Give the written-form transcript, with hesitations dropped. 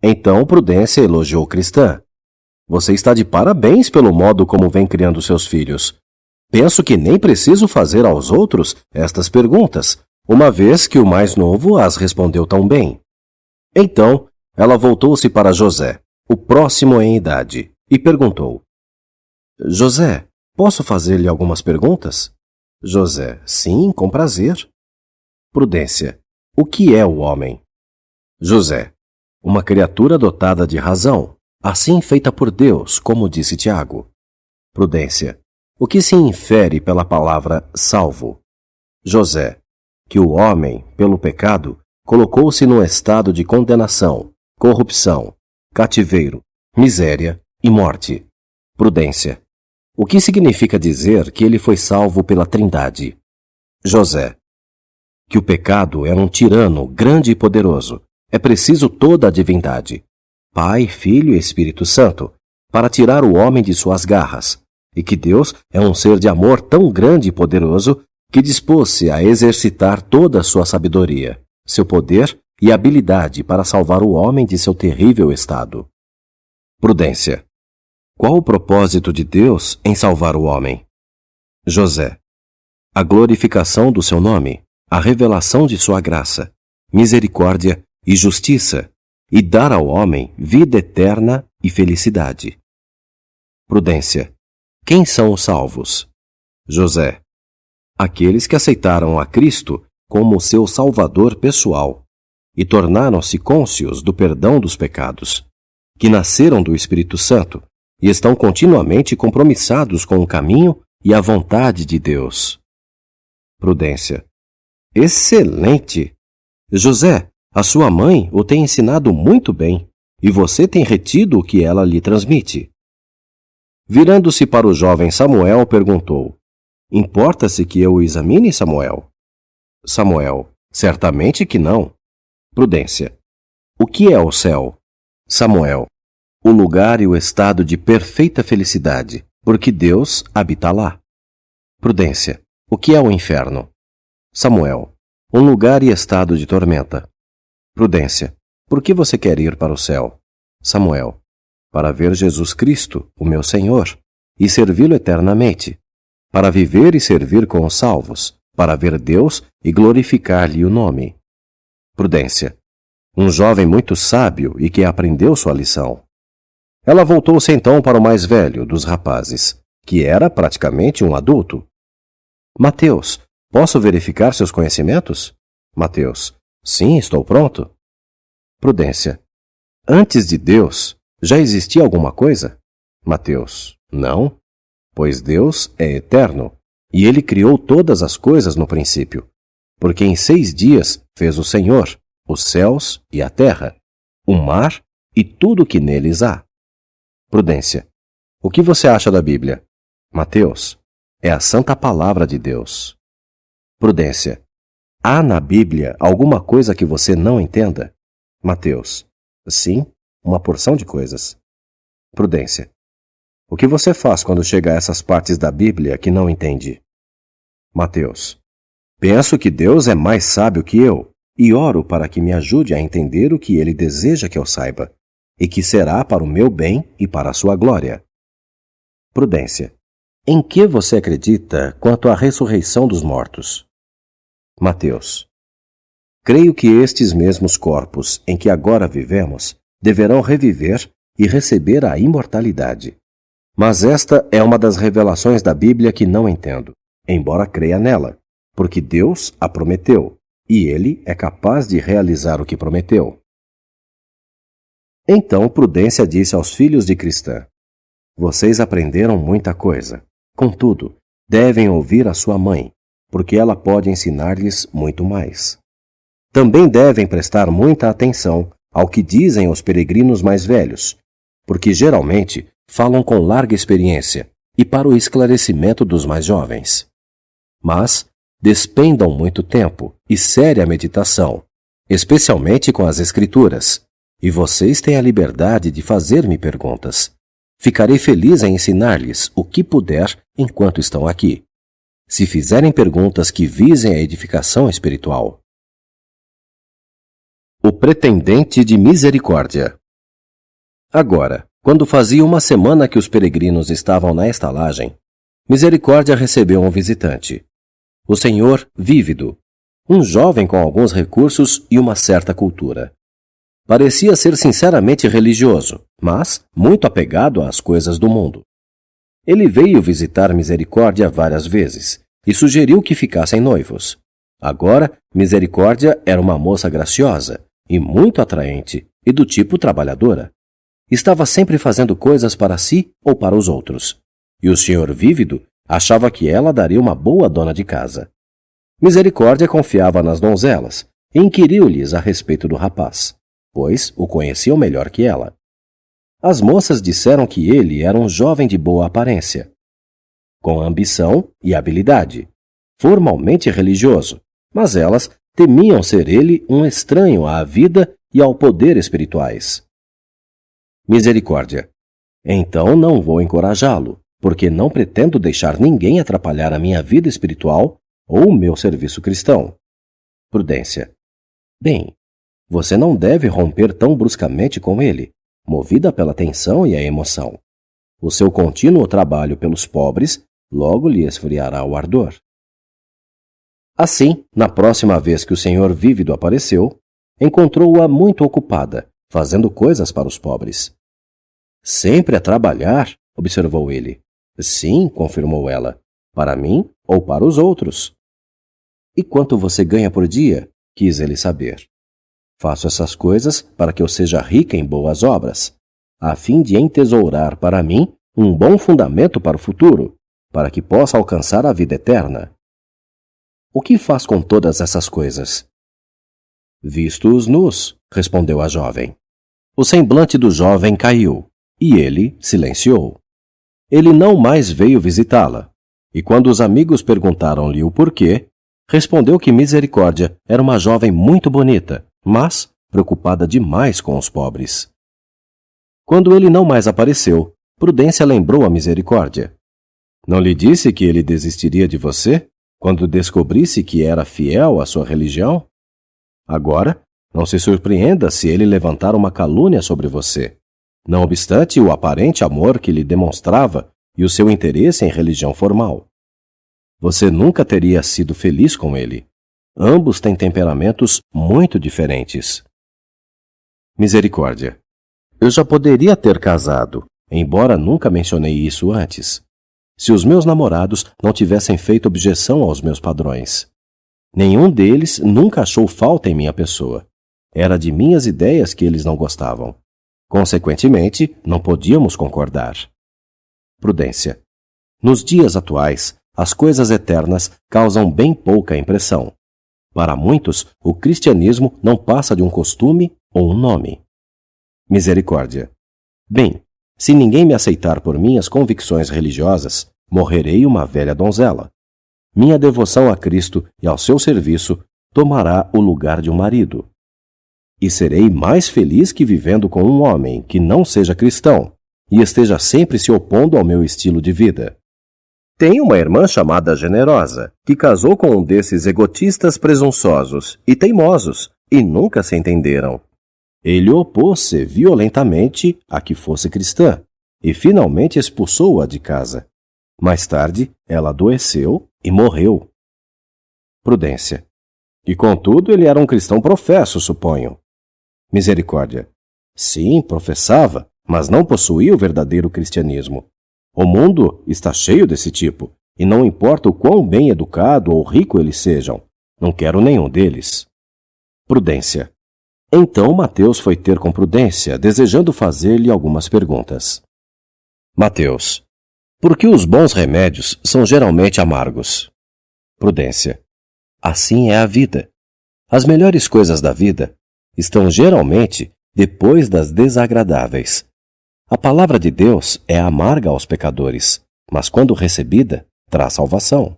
Então Prudência elogiou Cristã. Você está de parabéns pelo modo como vem criando seus filhos. Penso que nem preciso fazer aos outros estas perguntas, uma vez que o mais novo as respondeu tão bem. Então, ela voltou-se para José, o próximo em idade, e perguntou: José, posso fazer-lhe algumas perguntas? José: sim, com prazer. Prudência: o que é o homem? José: uma criatura dotada de razão, assim feita por Deus, como disse Tiago. Prudência: o que se infere pela palavra salvo? José: que o homem, pelo pecado, colocou-se num estado de condenação, corrupção, cativeiro, miséria e morte. Prudência: o que significa dizer que ele foi salvo pela Trindade? José: que o pecado é um tirano grande e poderoso. É preciso toda a divindade, Pai, Filho e Espírito Santo, para tirar o homem de suas garras, e que Deus é um ser de amor tão grande e poderoso que dispôs-se a exercitar toda a sua sabedoria, seu poder e habilidade para salvar o homem de seu terrível estado. Prudência: qual o propósito de Deus em salvar o homem? José: a glorificação do seu nome, a revelação de sua graça, misericórdia e justiça, e dar ao homem vida eterna e felicidade. Prudência: quem são os salvos? José: aqueles que aceitaram a Cristo como seu Salvador pessoal e tornaram-se cônscios do perdão dos pecados, que nasceram do Espírito Santo e estão continuamente compromissados com o caminho e a vontade de Deus. Prudência: excelente! José, a sua mãe o tem ensinado muito bem, e você tem retido o que ela lhe transmite. Virando-se para o jovem Samuel, perguntou: importa-se que eu o examine, Samuel? Samuel: certamente que não. Prudência: o que é o céu? Samuel: o lugar e o estado de perfeita felicidade, porque Deus habita lá. Prudência: o que é o inferno? Samuel: um lugar e estado de tormenta. Prudência: por que você quer ir para o céu? Samuel: para ver Jesus Cristo, o meu Senhor, e servi-lo eternamente, para viver e servir com os salvos, para ver Deus e glorificar-lhe o nome. Prudência: um jovem muito sábio e que aprendeu sua lição. Ela voltou-se então para o mais velho dos rapazes, que era praticamente um adulto. Mateus, posso verificar seus conhecimentos? Mateus: sim, estou pronto. Prudência: antes de Deus, já existia alguma coisa? Mateus: não, pois Deus é eterno, e Ele criou todas as coisas no princípio, porque em 6 dias fez o Senhor, os céus e a terra, o mar e tudo o que neles há. Prudência: o que você acha da Bíblia? Mateus: é a santa palavra de Deus. Prudência: há na Bíblia alguma coisa que você não entenda? Mateus: sim, uma porção de coisas. Prudência: o que você faz quando chega a essas partes da Bíblia que não entende? Mateus: penso que Deus é mais sábio que eu e oro para que me ajude a entender o que Ele deseja que eu saiba, e que será para o meu bem e para a sua glória. Prudência: em que você acredita quanto à ressurreição dos mortos? Mateus: creio que estes mesmos corpos em que agora vivemos deverão reviver e receber a imortalidade. Mas esta é uma das revelações da Bíblia que não entendo, embora creia nela, porque Deus a prometeu, e Ele é capaz de realizar o que prometeu. Então Prudência disse aos filhos de Cristã: vocês aprenderam muita coisa. Contudo, devem ouvir a sua mãe, porque ela pode ensinar-lhes muito mais. Também devem prestar muita atenção ao que dizem os peregrinos mais velhos, porque geralmente falam com larga experiência e para o esclarecimento dos mais jovens. Mas despendam muito tempo e séria meditação, especialmente com as Escrituras, e vocês têm a liberdade de fazer-me perguntas. Ficarei feliz em ensinar-lhes o que puder enquanto estão aqui, se fizerem perguntas que visem a edificação espiritual. O pretendente de misericórdia. Agora, quando fazia uma semana que os peregrinos estavam na estalagem, Misericórdia recebeu um visitante. O senhor Vívido, um jovem com alguns recursos e uma certa cultura. Parecia ser sinceramente religioso, mas muito apegado às coisas do mundo. Ele veio visitar Misericórdia várias vezes e sugeriu que ficassem noivos. Agora, Misericórdia era uma moça graciosa e muito atraente e do tipo trabalhadora. Estava sempre fazendo coisas para si ou para os outros. E o senhor Vívido achava que ela daria uma boa dona de casa. Misericórdia confiava nas donzelas e inquiriu-lhes a respeito do rapaz, pois o conheciam melhor que ela. As moças disseram que ele era um jovem de boa aparência, com ambição e habilidade, formalmente religioso, mas elas temiam ser ele um estranho à vida e ao poder espirituais. Misericórdia. Então não vou encorajá-lo, porque não pretendo deixar ninguém atrapalhar a minha vida espiritual ou o meu serviço cristão. Prudência. Bem, você não deve romper tão bruscamente com ele, movida pela tensão e a emoção. O seu contínuo trabalho pelos pobres logo lhe esfriará o ardor. Assim, na próxima vez que o senhor Vívido apareceu, encontrou-a muito ocupada, fazendo coisas para os pobres. Sempre a trabalhar, observou ele. Sim, confirmou ela. Para mim ou para os outros. E quanto você ganha por dia? Quis ele saber. Faço essas coisas para que eu seja rica em boas obras, a fim de entesourar para mim um bom fundamento para o futuro, para que possa alcançar a vida eterna. O que faz com todas essas coisas? Visto-os nus, respondeu a jovem. O semblante do jovem caiu, e ele silenciou. Ele não mais veio visitá-la, e quando os amigos perguntaram-lhe o porquê, respondeu que Misericórdia era uma jovem muito bonita, mas preocupada demais com os pobres. Quando ele não mais apareceu, Prudência lembrou a Misericórdia. Não lhe disse que ele desistiria de você quando descobrisse que era fiel à sua religião? Agora, não se surpreenda se ele levantar uma calúnia sobre você. Não obstante o aparente amor que lhe demonstrava e o seu interesse em religião formal. Você nunca teria sido feliz com ele. Ambos têm temperamentos muito diferentes. Misericórdia. Eu já poderia ter casado, embora nunca mencionei isso antes, se os meus namorados não tivessem feito objeção aos meus padrões. Nenhum deles nunca achou falta em minha pessoa. Era de minhas ideias que eles não gostavam. Consequentemente, não podíamos concordar. Prudência. Nos dias atuais, as coisas eternas causam bem pouca impressão. Para muitos, o cristianismo não passa de um costume ou um nome. Misericórdia. Bem, se ninguém me aceitar por minhas convicções religiosas, morrerei uma velha donzela. Minha devoção a Cristo e ao seu serviço tomará o lugar de um marido. E serei mais feliz que vivendo com um homem que não seja cristão e esteja sempre se opondo ao meu estilo de vida. Tenho uma irmã chamada Generosa, que casou com um desses egotistas presunçosos e teimosos, e nunca se entenderam. Ele opôs-se violentamente a que fosse cristã, e finalmente expulsou-a de casa. Mais tarde, ela adoeceu e morreu. Prudência. E contudo ele era um cristão professo, suponho. Misericórdia. Sim, professava, mas não possuía o verdadeiro cristianismo. O mundo está cheio desse tipo, e não importa o quão bem educado ou rico eles sejam, não quero nenhum deles. Prudência. Então Mateus foi ter com Prudência, desejando fazer-lhe algumas perguntas. Mateus. Por que os bons remédios são geralmente amargos? Prudência. Assim é a vida. As melhores coisas da vida estão geralmente depois das desagradáveis. A palavra de Deus é amarga aos pecadores, mas quando recebida, traz salvação.